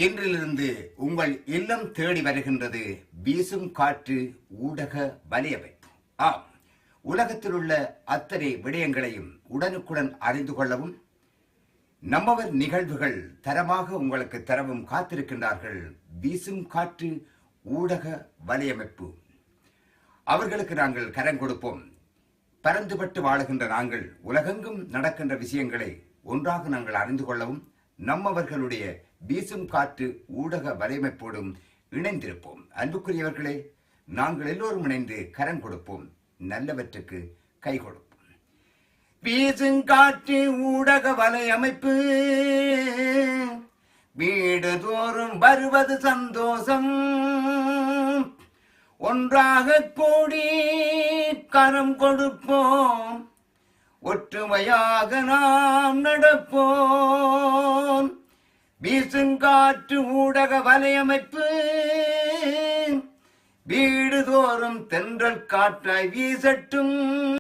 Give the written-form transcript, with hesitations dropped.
இன்றிலிருந்து உங்கள் இல்லம் தேடி வருகின்றது வீசும் காற்று ஊடக வலையமைப்பு. ஆம், உலகத்தில் உள்ள அத்தனை விடயங்களையும் உடனுக்குடன் அறிந்து கொள்ளவும் நம்மவர் நிகழ்வுகள் தரமாக உங்களுக்கு தரவும் காத்திருக்கின்றார்கள் வீசும் காற்று ஊடக வலையமைப்பு. அவர்களுக்கு நாங்கள் கரம் கொடுப்போம். பரந்துபட்டு வாழுகின்ற நாங்கள் உலகெங்கும் நடக்கின்ற விஷயங்களை ஒன்றாக நாங்கள் அறிந்து கொள்ளவும் நம்மவர்களுடைய வீசும் காற்று ஊடக வலையமைப்போடும் இணைந்திருப்போம். அன்புக்குரியவர்களே, நாங்கள் எல்லோரும் இணைந்து கரம் கொடுப்போம், நல்லவற்றுக்கு கை கொடுப்போம். வீசும் காற்று ஊடக வலையமைப்பு வீடு தோறும் வருவது சந்தோஷம். ஒன்றாக கூடி கரம் கொடுப்போம், ஒற்றுமையாக நாம் நடப்போம். வீசும் காற்று ஊடக வலையமைப்பு வீடு தோறும் தென்றல் காற்றாய் வீசட்டும்.